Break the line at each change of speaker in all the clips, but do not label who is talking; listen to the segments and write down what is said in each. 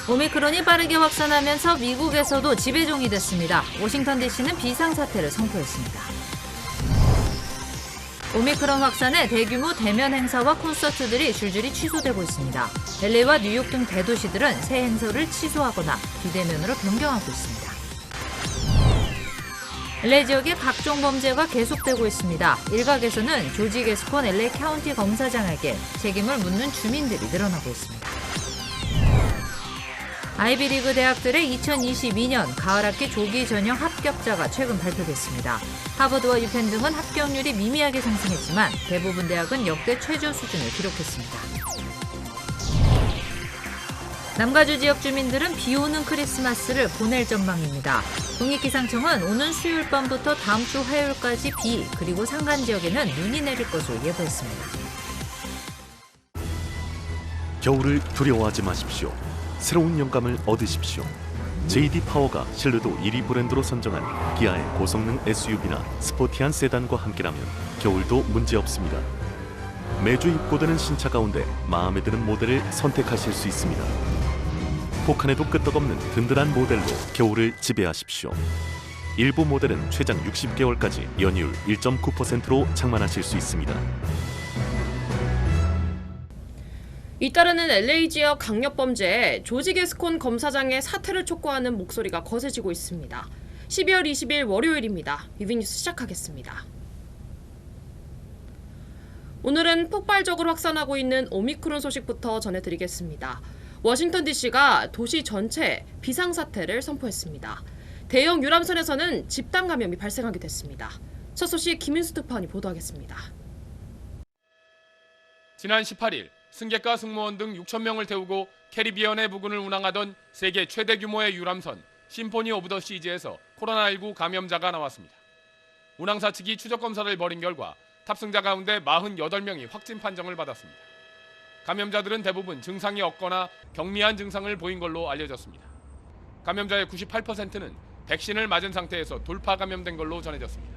오미크론이 빠르게 확산하면서 미국에서도 지배종이 됐습니다. 워싱턴 DC는 비상사태를 선포했습니다. 오미크론 확산에 대규모 대면 행사와 콘서트들이 줄줄이 취소되고 있습니다. LA와 뉴욕 등 대도시들은 새 행사를 취소하거나 비대면으로 변경하고 있습니다. LA 지역의 각종 범죄가 계속되고 있습니다. 일각에서는 조지 게스콘 LA 카운티 검사장에게 책임을 묻는 주민들이 늘어나고 있습니다. 아이비리그 대학들의 2022년 가을학기 조기 전형 합격자가 최근 발표됐습니다. 하버드와 유펜 등은 합격률이 미미하게 상승했지만 대부분 대학은 역대 최저 수준을 기록했습니다. 남가주 지역 주민들은 비 오는 크리스마스를 보낼 전망입니다. 국립기상청은 오는 수요일 밤부터 다음 주 화요일까지 비, 그리고 산간 지역에는 눈이 내릴 것으로 예보했습니다.
겨울을 두려워하지 마십시오. 새로운 영감을 얻으십시오. JD 파워가 신뢰도 1위 브랜드로 선정한 기아의 고성능 SUV나 스포티한 세단과 함께라면 겨울도 문제없습니다. 매주 입고되는 신차 가운데 마음에 드는 모델을 선택하실 수 있습니다. 혹한에도 끄떡없는 든든한 모델로 겨울을 지배하십시오. 일부 모델은 최장 60개월까지 연이율 1.9%로 장만하실 수 있습니다.
잇따르는 LA 지역 강력범죄에 조지 게스콘 검사장의 사퇴를 촉구하는 목소리가 거세지고 있습니다. 12월 20일 월요일입니다. 위빙뉴스 시작하겠습니다. 오늘은 폭발적으로 확산하고 있는 오미크론 소식부터 전해드리겠습니다. 워싱턴 DC가 도시 전체에 비상사태를 선포했습니다. 대형 유람선에서는 집단 감염이 발생하게 됐습니다. 첫 소식 김인수 특파원이 보도하겠습니다.
지난 18일 승객과 승무원 등 6천 명을 태우고 캐리비안해 부근을 운항하던 세계 최대 규모의 유람선 심포니 오브 더 시즈에서 코로나19 감염자가 나왔습니다. 운항사 측이 추적 검사를 벌인 결과 탑승자 가운데 48명이 확진 판정을 받았습니다. 감염자들은 대부분 증상이 없거나 경미한 증상을 보인 걸로 알려졌습니다. 감염자의 98%는 백신을 맞은 상태에서 돌파 감염된 걸로 전해졌습니다.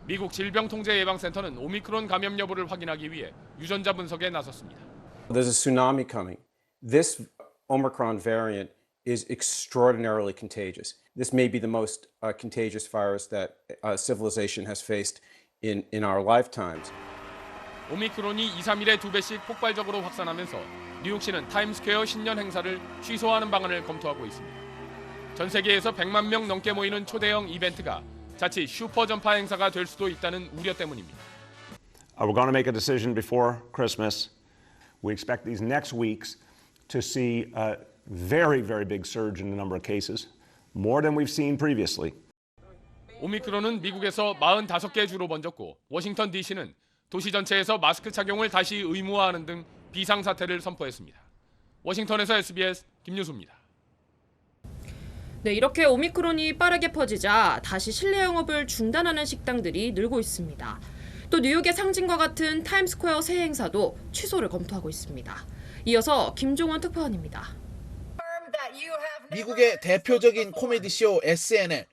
미국 질병통제예방센터는 오미크론 감염 여부를 확인하기 위해 유전자 분석에 나섰습니다.
There's a tsunami coming. This Omicron variant is extraordinarily contagious. This may be the most contagious virus that civilization has faced in our lifetimes.
오미크론이 2, 3일에 2배씩 폭발적으로 확산하면서 뉴욕시는 타임스퀘어 신년 행사를 취소하는 방안을 검토하고 있습니다. 전 세계에서 100만 명 넘게 모이는 초대형 이벤트가 자칫 슈퍼 전파 행사가 될 수도 있다는 우려 때문입니다.
We're going to make a decision before Christmas. We expect these next weeks to see a very, very big surge in the number of cases, more than we've seen previously.
오미크론은 미국에서 45개 주로 번졌고 워싱턴 DC는 도시 전체에서 마스크 착용을 다시 의무화하는 등 비상사태를 선포했습니다. 워싱턴에서 SBS 김유수입니다.
네, 이렇게 오미크론이 빠르게 퍼지자 다시 실내 영업을 중단하는 식당들이 늘고 있습니다. 또 뉴욕의 상징과 같은 타임스퀘어 새 행사도 취소를 검토하고 있습니다. 이어서 김종원 특파원입니다.
미국의 대표적인 코미디쇼 SNL.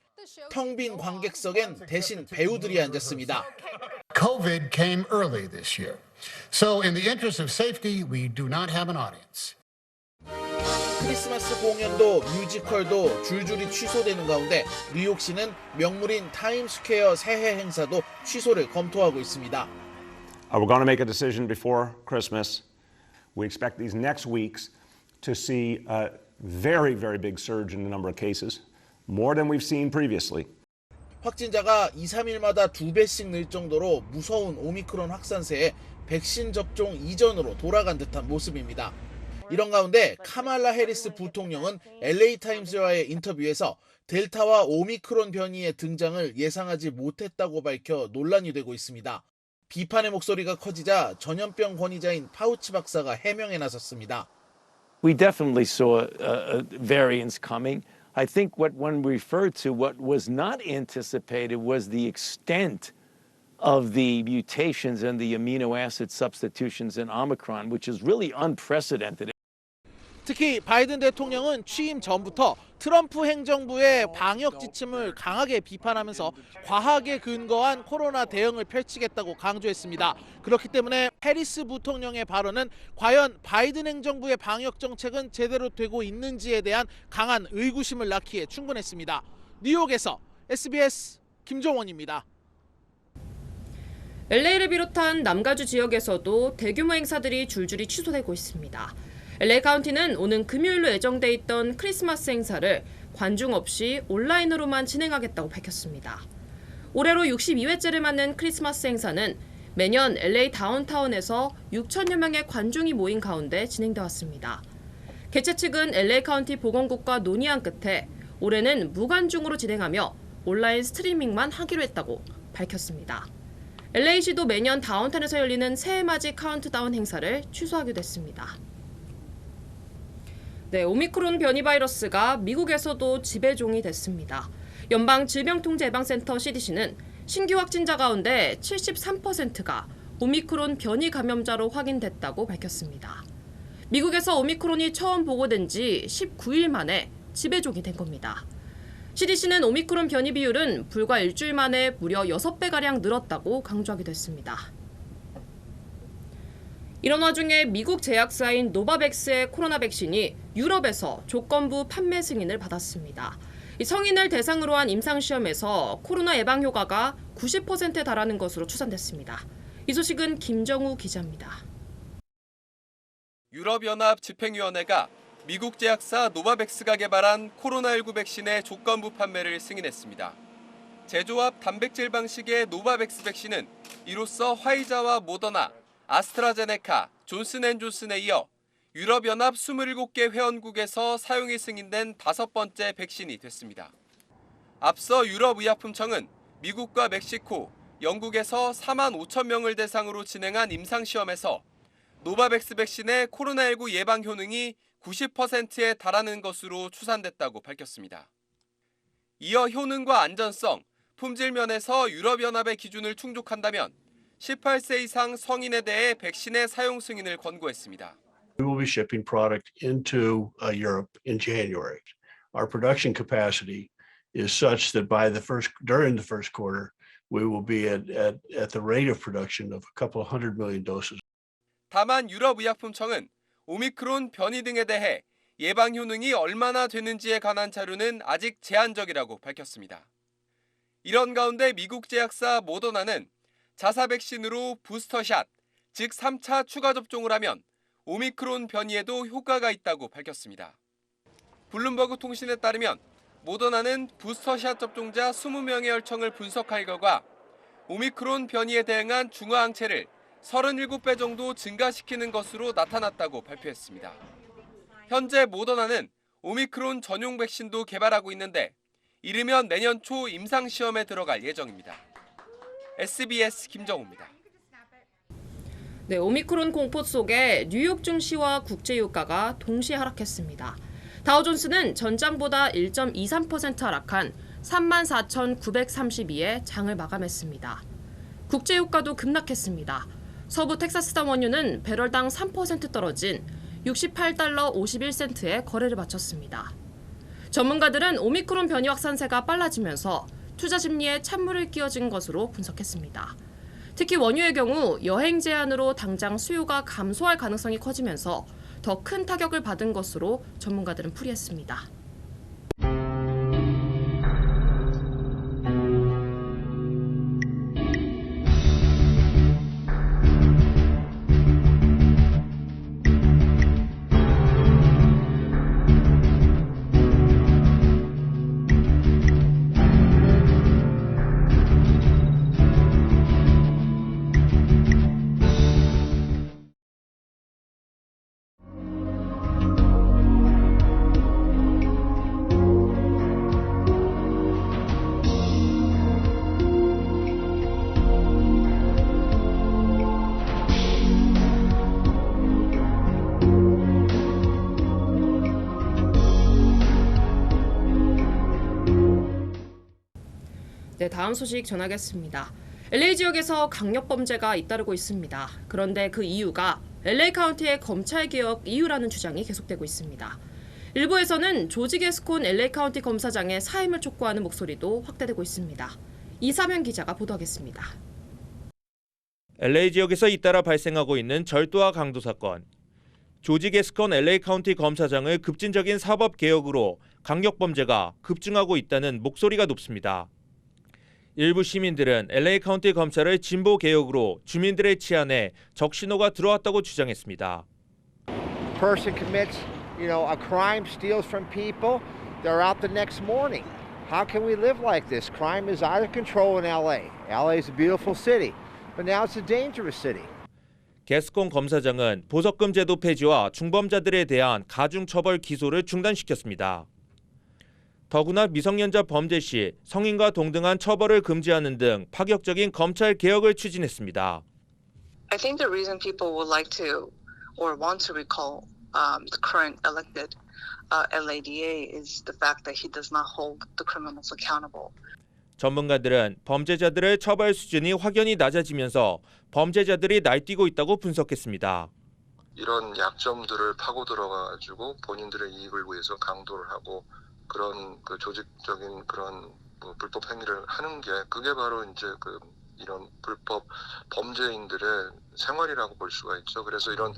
텅 빈 관객석엔 대신 배우들이 앉았습니다.
COVID came early this year. So in the interest of safety, we do not have an audience.
크리스마스 공연도 뮤지컬도 줄줄이 취소되는 가운데 뉴욕시는 명물인 타임스퀘어 새해 행사도 취소를 검토하고 있습니다.
We're going to make a decision before Christmas. We expect these next weeks to see a very, very big surge in the number of cases, more than we've seen previously.
확진자가 2, 3일마다 2배씩 늘 정도로 무서운 오미크론 확산세에 백신 접종 이전으로 돌아간 듯한 모습입니다. 이런 가운데 카말라 해리스 부통령은 LA타임즈와의 인터뷰에서 델타와 오미크론 변이의 등장을 예상하지 못했다고 밝혀 논란이 되고 있습니다. 비판의 목소리가 커지자 전염병 권위자인 파우치 박사가 해명에 나섰습니다.
We definitely saw a variance coming. I think what one referred to, what was not anticipated, was the extent of the mutations and the amino acid substitutions in Omicron, which is really unprecedented.
특히 바이든 대통령은 취임 전부터 트럼프 행정부의 방역 지침을 강하게 비판하면서 과학에 근거한 코로나 대응을 펼치겠다고 강조했습니다. 그렇기 때문에 해리스 부통령의 발언은 과연 바이든 행정부의 방역 정책은 제대로 되고 있는지에 대한 강한 의구심을 낳기에 충분했습니다. 뉴욕에서 SBS 김종원입니다.
LA를 비롯한 남가주 지역에서도 대규모 행사들이 줄줄이 취소되고 있습니다. LA 카운티는 오는 금요일로 예정돼 있던 크리스마스 행사를 관중 없이 온라인으로만 진행하겠다고 밝혔습니다. 올해로 62회째를 맞는 크리스마스 행사는 매년 LA 다운타운에서 6천여 명의 관중이 모인 가운데 진행돼 왔습니다. 개최 측은 LA 카운티 보건국과 논의한 끝에 올해는 무관중으로 진행하며 온라인 스트리밍만 하기로 했다고 밝혔습니다. LA시도 매년 다운타운에서 열리는 새해맞이 카운트다운 행사를 취소하기도 했습니다. 네, 오미크론 변이 바이러스가 미국에서도 지배종이 됐습니다. 연방질병통제예방센터 CDC는 신규 확진자 가운데 73%가 오미크론 변이 감염자로 확인됐다고 밝혔습니다. 미국에서 오미크론이 처음 보고된 지 19일 만에 지배종이 된 겁니다. CDC는 오미크론 변이 비율은 불과 일주일 만에 무려 6배가량 늘었다고 강조하기도 했습니다. 이런 와중에 미국 제약사인 노바백스의 코로나 백신이 유럽에서 조건부 판매 승인을 받았습니다. 성인을 대상으로 한 임상시험에서 코로나 예방 효과가 90%에 달하는 것으로 추산됐습니다. 이 소식은 김정우 기자입니다.
유럽연합 집행위원회가 미국 제약사 노바백스가 개발한 코로나19 백신의 조건부 판매를 승인했습니다. 제조합 단백질 방식의 노바백스 백신은 이로써 화이자와 모더나, 아스트라제네카, 존슨앤존슨에 이어 유럽연합 27개 회원국에서 사용이 승인된 5번째 백신이 됐습니다. 앞서 유럽의약품청은 미국과 멕시코, 영국에서 4만 5천 명을 대상으로 진행한 임상시험에서 노바백스 백신의 코로나19 예방 효능이 90%에 달하는 것으로 추산됐다고 밝혔습니다. 이어 효능과 안전성, 품질 면에서 유럽연합의 기준을 충족한다면 18세 이상 성인에 대해 백신의 사용 승인을 권고했습니다.
We will be shipping product into Europe in January. Our production capacity is such that during the first quarter, we will be at the rate of production of a couple of 100 million doses.
다만 유럽의약품청은 오미크론 변이 등에 대해 예방 효능이 얼마나 되는지에 관한 자료는 아직 제한적이라고 밝혔습니다. 이런 가운데 미국 제약사 모더나는 자사 백신으로 부스터샷, 즉 3차 추가 접종을 하면 오미크론 변이에도 효과가 있다고 밝혔습니다. 블룸버그 통신에 따르면 모더나는 부스터샷 접종자 20명의 혈청을 분석할 결과 오미크론 변이에 대응한 중화항체를 37배 정도 증가시키는 것으로 나타났다고 발표했습니다. 현재 모더나는 오미크론 전용 백신도 개발하고 있는데 이르면 내년 초 임상시험에 들어갈 예정입니다. SBS 김정우입니다.
네, 오미크론 공포 속에 뉴욕 증시와 국제유가가 동시에 하락했습니다. 다우존스는 전장보다 1.23% 하락한 34,932에 장을 마감했습니다. 국제유가도 급락했습니다. 서부 텍사스산 원유는 배럴당 3% 떨어진 68달러 51센트에 거래를 마쳤습니다. 전문가들은 오미크론 변이 확산세가 빨라지면서 투자 심리에 찬물을 끼얹은 것으로 분석했습니다. 특히 원유의 경우 여행 제한으로 당장 수요가 감소할 가능성이 커지면서 더 큰 타격을 받은 것으로 전문가들은 풀이했습니다. 네, 다음 소식 전하겠습니다. LA 지역에서 강력 범죄가 잇따르고 있습니다. 그런데 그 이유가 LA 카운티의 검찰 개혁 이유라는 주장이 계속되고 있습니다. 일부에서는 조지 게스콘 LA 카운티 검사장의 사임을 촉구하는 목소리도 확대되고 있습니다. 이사면 기자가 보도하겠습니다.
LA 지역에서 잇따라 발생하고 있는 절도와 강도 사건. 조지 게스콘 LA 카운티 검사장을 급진적인 사법 개혁으로 강력 범죄가 급증하고 있다는 목소리가 높습니다. 일부 시민들은 LA 카운티 검찰의 진보 개혁으로 주민들의 치안에 적신호가 들어왔다고 주장했습니다.
Person commits, a crime, steals from people, they're out the next morning. How can we live like this? Crime is out of control in LA. LA is a beautiful city, but now it's a dangerous city.
게스콘 검사장은 보석금 제도 폐지와 중범자들에 대한 가중처벌 기소를 중단시켰습니다. 더구나 미성년자 범죄 시 성인과 동등한 처벌을 금지하는 등 파격적인 검찰 개혁을 추진했습니다.
I think the reason people would like to or want to recall the current elected LADA is the fact that he does not hold the criminals accountable.
전문가들은 범죄자들의 처벌 수준이 확연히 낮아지면서 범죄자들이 날뛰고 있다고 분석했습니다.
이런 약점들을 파고 들어가지고 본인들의 이익을 위해서 강도를 하고 그런 조직적인 그런 불법 행위를 하는 게 그게 바로 이제 이런 불법 범죄인들의 생활이라고 볼 수가 있죠. 그래서 이런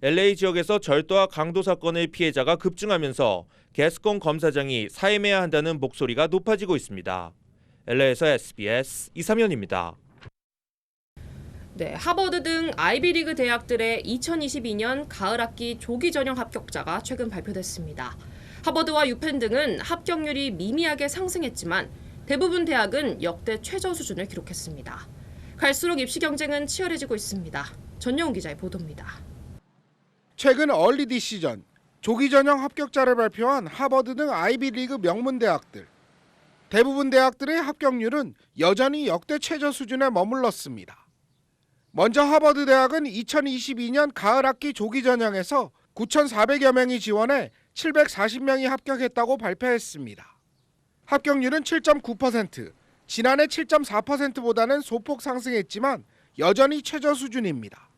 LA 지역에서 절도와 강도 사건의 피해자가 급증하면서 게스콘 검사장이 사임해야 한다는 목소리가 높아지고 있습니다. LA에서 SBS 이삼현입니다.
네, 하버드 등 아이비리그 대학들의 2022년 가을 학기 조기 전형 합격자가 최근 발표됐습니다. 하버드와 유펜 등은 합격률이 미미하게 상승했지만 대부분 대학은 역대 최저 수준을 기록했습니다. 갈수록 입시 경쟁은 치열해지고 있습니다. 전영훈 기자의 보도입니다.
최근 얼리 디시전, 조기 전형 합격자를 발표한 하버드 등 아이비리그 명문 대학들. 대부분 대학들의 합격률은 여전히 역대 최저 수준에 머물렀습니다. 먼저 하버드 대학은 2022년 가을 학기 조기 전형에서 9,400여 명이 지원해 740명이 합격했다고 발표했습니다. 합격률은 7.9%, 지난해 7.4%보다는 소폭 상승했지만 여전히 최저 수준입니다.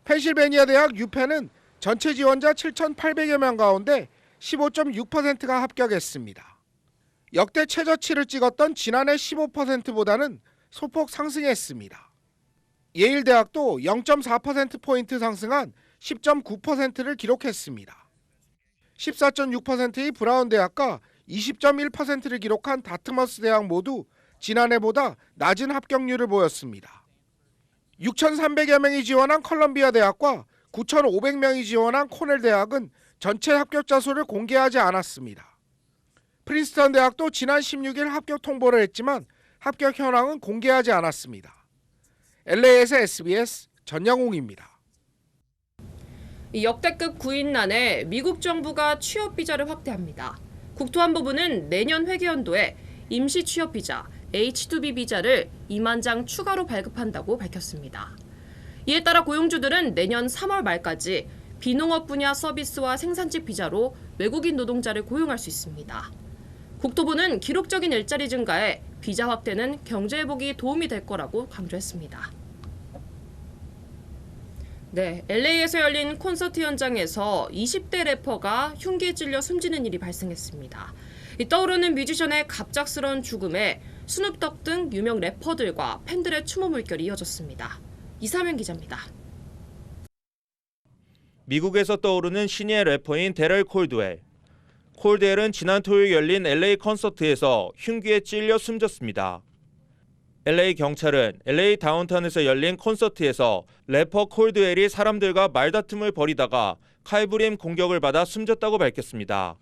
펜실베니아 대학 유펜은 전체 지원자 7,800여 명 가운데 15.6%가 합격했습니다. 역대 최저치를 찍었던 지난해 15%보다는 소폭 상승했습니다. 예일 대학도 0.4%포인트 상승한 10.9%를 기록했습니다. 14.6%의 브라운 대학과 20.1%를 기록한 다트머스 대학 모두 지난해보다 낮은 합격률을 보였습니다. 6,300여 명이 지원한 컬럼비아 대학과 9,500명이 지원한 코넬 대학은 전체 합격자 수를 공개하지 않았습니다. 프린스턴 대학도 지난 16일 합격 통보를 했지만 합격 현황은 공개하지 않았습니다. LA에서 SBS 전영웅입니다.
역대급 구인난에 미국 정부가 취업 비자를 확대합니다. 국토안보부는 내년 회계연도에 임시 취업 비자 H-2B 비자를 2만 장 추가로 발급한다고 밝혔습니다. 이에 따라 고용주들은 내년 3월 말까지 비농업 분야 서비스와 생산직 비자로 외국인 노동자를 고용할 수 있습니다. 국토부는 기록적인 일자리 증가에 비자 확대는 경제 회복이 도움이 될 거라고 강조했습니다. 네, LA에서 열린 콘서트 현장에서 20대 래퍼가 흉기에 찔려 숨지는 일이 발생했습니다. 떠오르는 뮤지션의 갑작스러운 죽음에 스눕독 등 유명 래퍼들과 팬들의 추모 물결이 이어졌습니다. 이사면 기자입니다.
미국에서 떠오르는 신예 래퍼인 데럴 콜드웰. 콜드웰은 지난 토요일 열린 LA 콘서트에서 흉기에 찔려 숨졌습니다. LA 경찰은 LA 다운타운에서 열린 콘서트에서 래퍼 콜드웰이 사람들과 말다툼을 벌이다가 칼부림 공격을 받아 숨졌다고 밝혔습니다.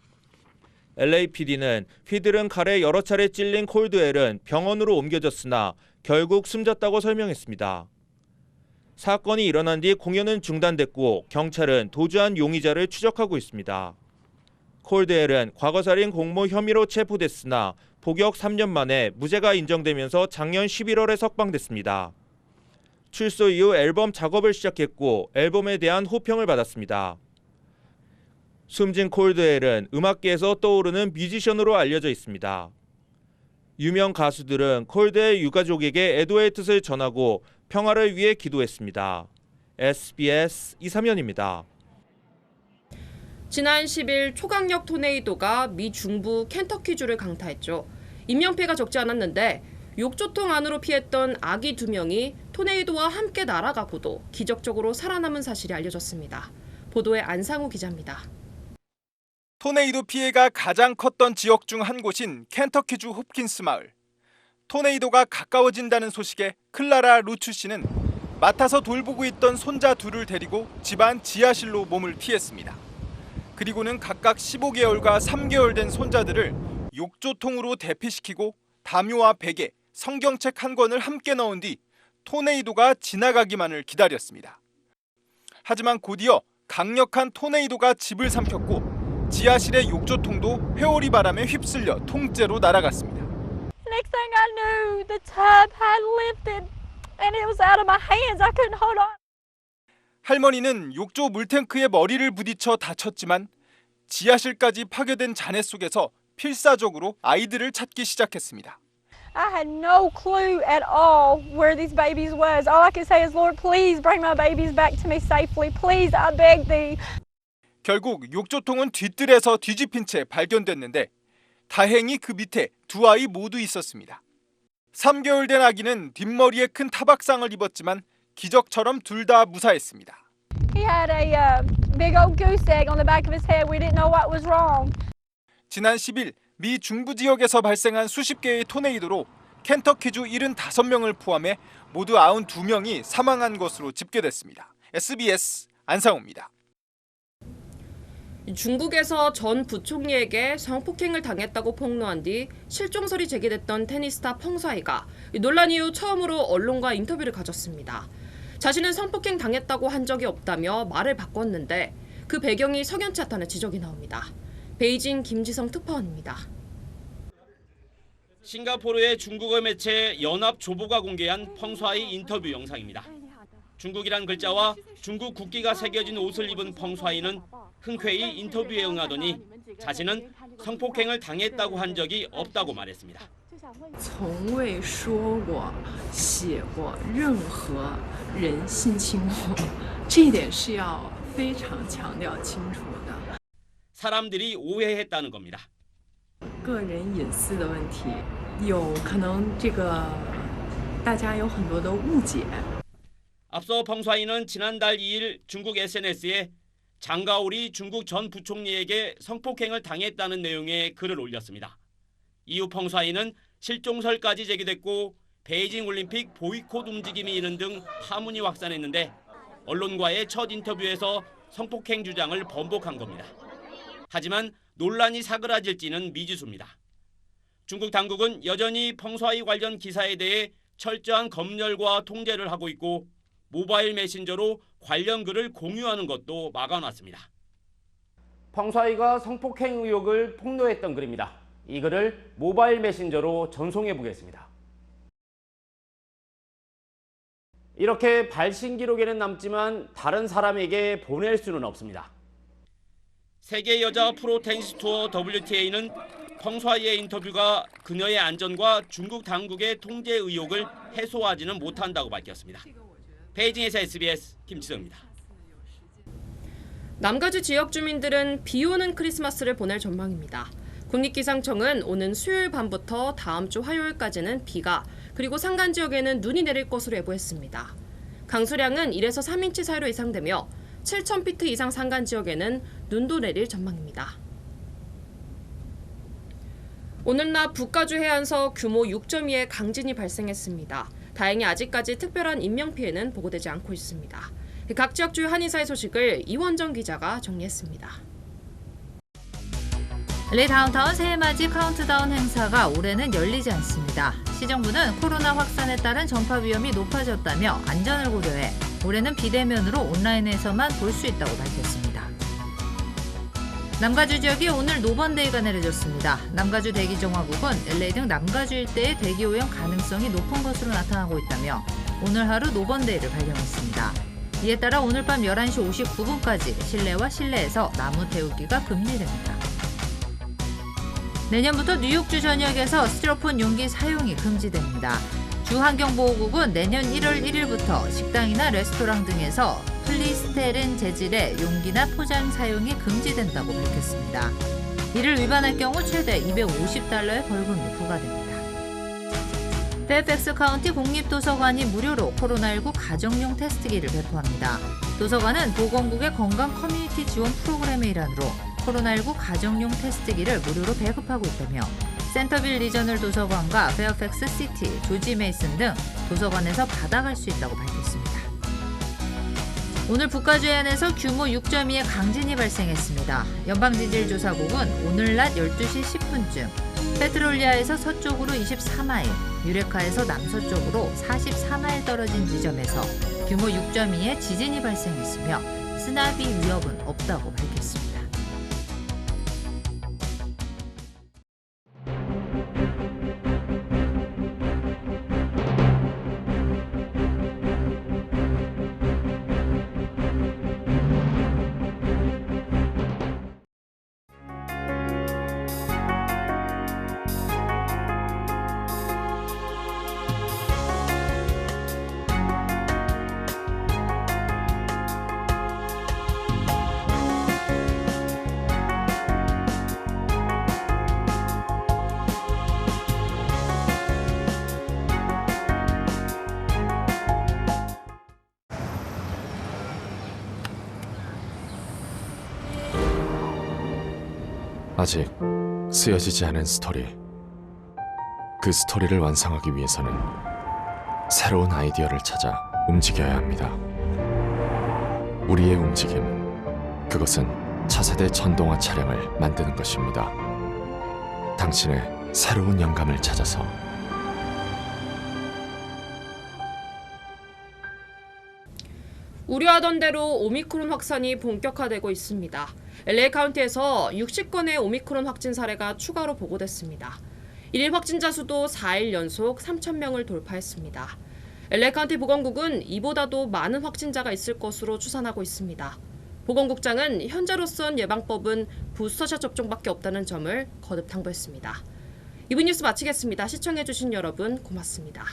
LAPD는 휘두른 칼에 여러 차례 찔린 콜드웰은 병원으로 옮겨졌으나 결국 숨졌다고 설명했습니다. 사건이 일어난 뒤 공연은 중단됐고 경찰은 도주한 용의자를 추적하고 있습니다. 콜드웰은 과거살인 공모 혐의로 체포됐으나 복역 3년 만에 무죄가 인정되면서 작년 11월에 석방됐습니다. 출소 이후 앨범 작업을 시작했고 앨범에 대한 호평을 받았습니다. 숨진 콜드웰은 음악계에서 떠오르는 뮤지션으로 알려져 있습니다. 유명 가수들은 콜드웰 유가족에게 애도의 뜻을 전하고 평화를 위해 기도했습니다. SBS 이삼현입니다.
지난 10일 초강력 토네이도가 미 중부 켄터키주를 강타했죠. 인명피해가 적지 않았는데 욕조통 안으로 피했던 아기 2명이 토네이도와 함께 날아가고도 기적적으로 살아남은 사실이 알려졌습니다. 보도에 안상우 기자입니다.
토네이도 피해가 가장 컸던 지역 중 한 곳인 켄터키주 홉킨스 마을. 토네이도가 가까워진다는 소식에 클라라 루츠 씨는 맡아서 돌보고 있던 손자 둘을 데리고 집안 지하실로 몸을 피했습니다. 그리고는 각각 15개월과 3개월 된 손자들을 욕조통으로 대피시키고 담요와 베개, 성경책 한 권을 함께 넣은 뒤 토네이도가 지나가기만을 기다렸습니다. 하지만 곧이어 강력한 토네이도가 집을 삼켰고 지하실의 욕조통도 회오리 바람에 휩쓸려 통째로 날아갔습니다.
Next thing I knew, the tub had lifted and it was out of my hands. I couldn't hold on.
할머니는 욕조 물탱크에 머리를 부딪혀 다쳤지만 지하실까지 파괴된 잔해 속에서 필사적으로 아이들을 찾기 시작했습니다.
I had no clue at all where these babies was. All I could say is, Lord, please bring my babies back to me safely. Please, I beg thee.
결국 욕조통은 뒤뜰에서 뒤집힌 채 발견됐는데 다행히 그 밑에 두 아이 모두 있었습니다. 3개월 된 아기는 뒷머리에 큰 타박상을 입었지만 기적처럼 둘 다 무사했습니다.
He had a big old goose egg on the back of his head. We didn't know what was wrong.
지난 10일 미 중부 지역에서 발생한 수십 개의 토네이도로 켄터키주 75명을 포함해 모두 92명이 사망한 것으로 집계됐습니다. SBS 안상우입니다.
중국에서 전 부총리에게 성폭행을 당했다고 폭로한 뒤 실종설이 제기됐던 테니스타 펑사이가 논란 이후 처음으로 언론과 인터뷰를 가졌습니다. 자신은 성폭행 당했다고 한 적이 없다며 말을 바꿨는데 그 배경이 석연치 않다는 지적이 나옵니다. 베이징 김지성 특파원입니다.
싱가포르의 중국어 매체 연합조보가 공개한 펑사이 인터뷰 영상입니다. 중국이란 글자와 중국 국기가 새겨진 옷을 입은 펑사이는 흔쾌히 인터뷰에 응하더니 자신은 성폭행을 당했다고 한 적이 없다고 말했습니다.
从未说过、写过任何人性侵我，这一点是要非常强调清楚的。
사람들이 오해했다는 겁니다.
个人隐私的问题，有可能这个大家有很多的误解。
앞서 펑사이는 지난달 2일 중국 SNS에 장가오리 중국 전 부총리에게 성폭행을 당했다는 내용의 글을 올렸습니다. 이후 펑사이는 실종설까지 제기됐고 베이징 올림픽 보이콧 움직임이 이른 등 파문이 확산했는데 언론과의 첫 인터뷰에서 성폭행 주장을 번복한 겁니다. 하지만 논란이 사그라질지는 미지수입니다. 중국 당국은 여전히 펑사이 관련 기사에 대해 철저한 검열과 통제를 하고 있고 모바일 메신저로 관련 글을 공유하는 것도 막아놨습니다.
펑사이가 성폭행 의혹을 폭로했던 글입니다. 이 글을 모바일 메신저로 전송해 보겠습니다. 이렇게 발신 기록에는 남지만 다른 사람에게 보낼 수는 없습니다.
세계 여자 프로 테니스 투어 WTA는 펑사이의 인터뷰가 그녀의 안전과 중국 당국의 통제 의혹을 해소하지는 못한다고 밝혔습니다. 베이징에서 SBS 김지성입니다.
남가주 지역 주민들은 비 오는 크리스마스를 보낼 전망입니다. 국립기상청은 오는 수요일 밤부터 다음 주 화요일까지는 비가 그리고 산간 지역에는 눈이 내릴 것으로 예보했습니다. 강수량은 1에서 3인치 사이로 예상되며 7,000피트 이상 산간 지역에는 눈도 내릴 전망입니다. 오늘 낮 북가주 해안서 규모 6.2의 강진이 발생했습니다. 다행히 아직까지 특별한 인명피해는 보고되지 않고 있습니다. 각 지역 주요 한인사의 소식을 이원정 기자가 정리했습니다.
LA 다운타운 새해맞이 카운트다운 행사가 올해는 열리지 않습니다. 시정부는 코로나 확산에 따른 전파 위험이 높아졌다며 안전을 고려해 올해는 비대면으로 온라인에서만 볼 수 있다고 밝혔습니다. 남가주 지역이 오늘 노번데이가 내려졌습니다. 남가주 대기정화국은 LA 등 남가주 일대의 대기 오염 가능성이 높은 것으로 나타나고 있다며 오늘 하루 노번데이를 발령했습니다. 이에 따라 오늘 밤 11시 59분까지 실내와 실내에서 나무 태우기가 금지됩니다. 내년부터 뉴욕주 전역에서 스티로폼 용기 사용이 금지됩니다. 주환경보호국은 내년 1월 1일부터 식당이나 레스토랑 등에서 플리스테린 재질의 용기나 포장 사용이 금지된다고 밝혔습니다. 이를 위반할 경우 최대 $250의 벌금이 부과됩니다. 페어팩스 카운티 공립도서관이 무료로 코로나19 가정용 테스트기를 배포합니다. 도서관은 보건국의 건강 커뮤니티 지원 프로그램의 일환으로 코로나19 가정용 테스트기를 무료로 배급하고 있다며 센터빌 리저널 도서관과 페어팩스 시티, 조지 메이슨 등 도서관에서 받아갈 수 있다고 밝혔습니다. 오늘 북가주해안에서 규모 6.2의 강진이 발생했습니다. 연방지질조사국은 오늘 낮 12시 10분쯤 페트롤리아에서 서쪽으로 24마일, 유레카에서 남서쪽으로 44마일 떨어진 지점에서 규모 6.2의 지진이 발생했으며 쓰나미 위협은 없다고 밝혔습니다.
아직 쓰여지지 않은 스토리. 그 스토리를 완성하기 위해서는 새로운 아이디어를 찾아 움직여야 합니다. 우리의 움직임, 그것은 차세대 전동화 차량을 만드는 것입니다. 당신의 새로운 영감을 찾아서
우려하던 대로 오미크론 확산이 본격화되고 있습니다. LA 카운티에서 60건의 오미크론 확진 사례가 추가로 보고됐습니다. 1일 확진자 수도 4일 연속 3,000명을 돌파했습니다. LA 카운티 보건국은 이보다도 많은 확진자가 있을 것으로 추산하고 있습니다. 보건국장은 현재로선 예방법은 부스터샷 접종밖에 없다는 점을 거듭 당부했습니다. 이분 뉴스 마치겠습니다. 시청해주신 여러분 고맙습니다.